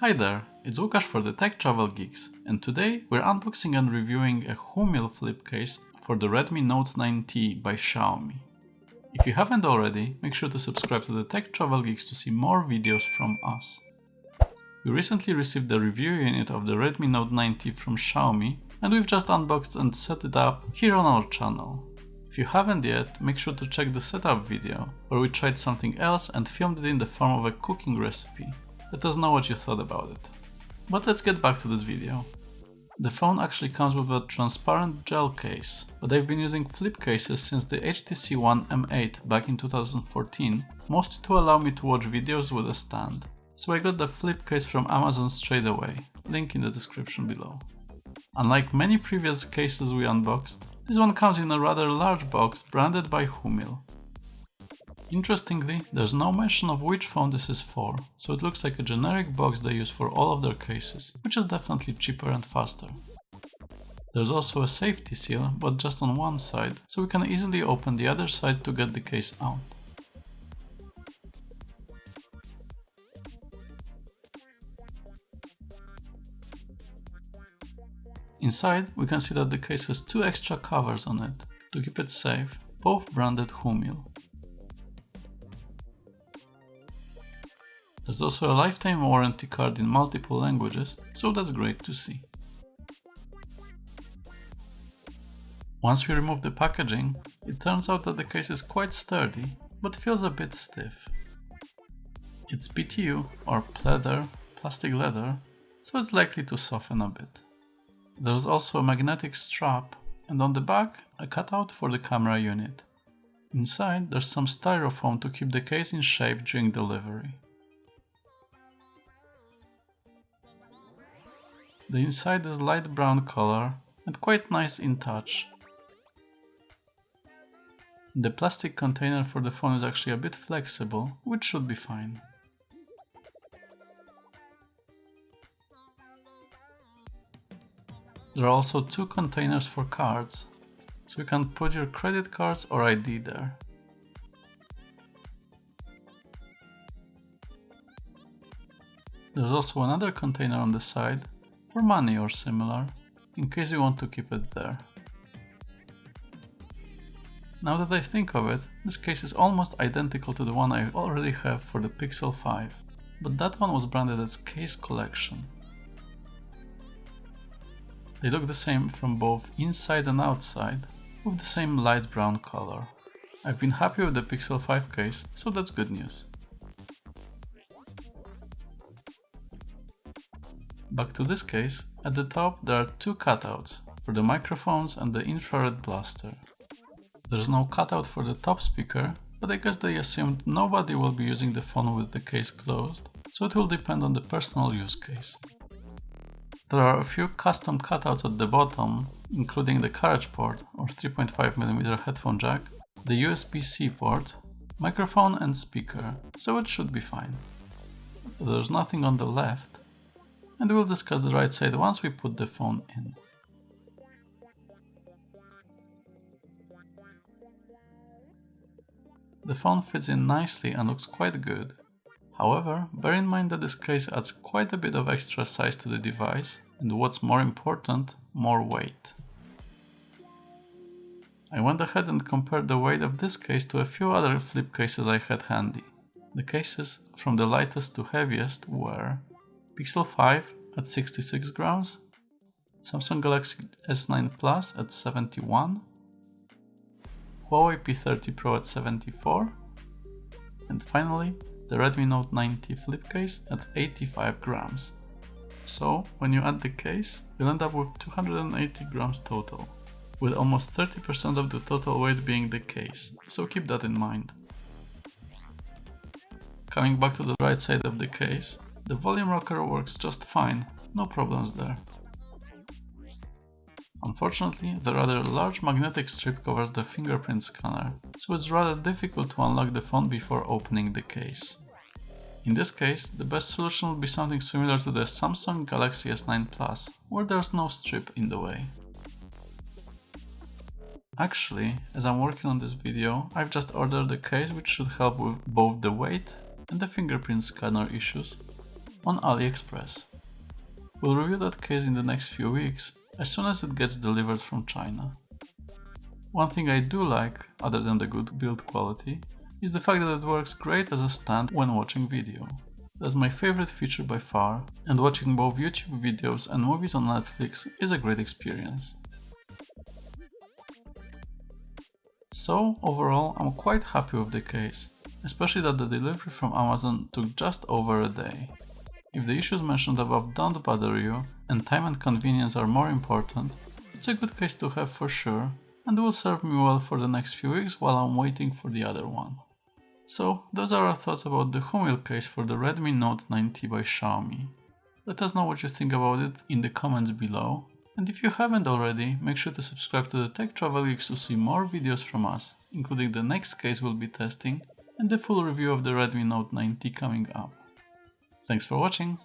Hi there, it's Lukasz for the Tech Travel Geeks, and today we're unboxing and reviewing a Hoomil flip case for the Redmi Note 9T by Xiaomi. If you haven't already, make sure to subscribe to the Tech Travel Geeks to see more videos from us. We recently received the review unit of the Redmi Note 9T from Xiaomi, and we've just unboxed and set it up here on our channel. If you haven't yet, make sure to check the setup video, where we tried something else and filmed it in the form of a cooking recipe. Let us know what you thought about it. But let's get back to this video. The phone actually comes with a transparent gel case, but I've been using flip cases since the HTC One M8 back in 2014, mostly to allow me to watch videos with a stand. So I got the flip case from Amazon straight away, link in the description below. Unlike many previous cases we unboxed, this one comes in a rather large box branded by Hoomil. Interestingly, there's no mention of which phone this is for, so it looks like a generic box they use for all of their cases, which is definitely cheaper and faster. There's also a safety seal, but just on one side, so we can easily open the other side to get the case out. Inside, we can see that the case has two extra covers on it, to keep it safe, both branded Hoomil. There's also a lifetime warranty card in multiple languages, so that's great to see. Once we remove the packaging, it turns out that the case is quite sturdy, but feels a bit stiff. It's PTU, or pleather, plastic leather, so it's likely to soften a bit. There's also a magnetic strap, and on the back, a cutout for the camera unit. Inside, there's some styrofoam to keep the case in shape during delivery. The inside is light brown color and quite nice in touch. The plastic container for the phone is actually a bit flexible, which should be fine. There are also two containers for cards, so you can put your credit cards or ID there. There's also another container on the side for money or similar, in case you want to keep it there. Now that I think of it, this case is almost identical to the one I already have for the Pixel 5, but that one was branded as Case Collection. They look the same from both inside and outside, with the same light brown color. I've been happy with the Pixel 5 case, so that's good news. Back to this case, at the top there are two cutouts, for the microphones and the infrared blaster. There's no cutout for the top speaker, but I guess they assumed nobody will be using the phone with the case closed, so it will depend on the personal use case. There are a few custom cutouts at the bottom, including the carriage port or 3.5mm headphone jack, the USB-C port, microphone and speaker, so it should be fine. There's nothing on the left, and we'll discuss the right side once we put the phone in. The phone fits in nicely and looks quite good. However, bear in mind that this case adds quite a bit of extra size to the device, and what's more important, more weight. I went ahead and compared the weight of this case to a few other flip cases I had handy. The cases from the lightest to heaviest were Pixel 5 at 66 grams, Samsung Galaxy S9 Plus at 71, Huawei P30 Pro at 74, and finally the Redmi Note 9T flip case at 85 grams. So when you add the case, you'll end up with 280 grams total, with almost 30% of the total weight being the case, so keep that in mind. Coming back to the right side of the case, the volume rocker works just fine, no problems there. Unfortunately, the rather large magnetic strip covers the fingerprint scanner, so it's rather difficult to unlock the phone before opening the case. In this case, the best solution would be something similar to the Samsung Galaxy S9 Plus, where there's no strip in the way. Actually, as I'm working on this video, I've just ordered a case which should help with both the weight and the fingerprint scanner issues. on AliExpress. We'll review that case in the next few weeks, as soon as it gets delivered from China. One thing I do like, other than the good build quality, is the fact that it works great as a stand when watching video. That's my favorite feature by far, and watching both YouTube videos and movies on Netflix is a great experience. So overall, I'm quite happy with the case, especially that the delivery from Amazon took just over a day. If the issues mentioned above don't bother you, and time and convenience are more important, it's a good case to have for sure, and will serve me well for the next few weeks while I'm waiting for the other one. So, those are our thoughts about the Hoomil case for the Redmi Note 9T by Xiaomi. Let us know what you think about it in the comments below, and if you haven't already, make sure to subscribe to the Tech Travel Geeks to see more videos from us, including the next case we'll be testing, and the full review of the Redmi Note 9T coming up. Thanks for watching!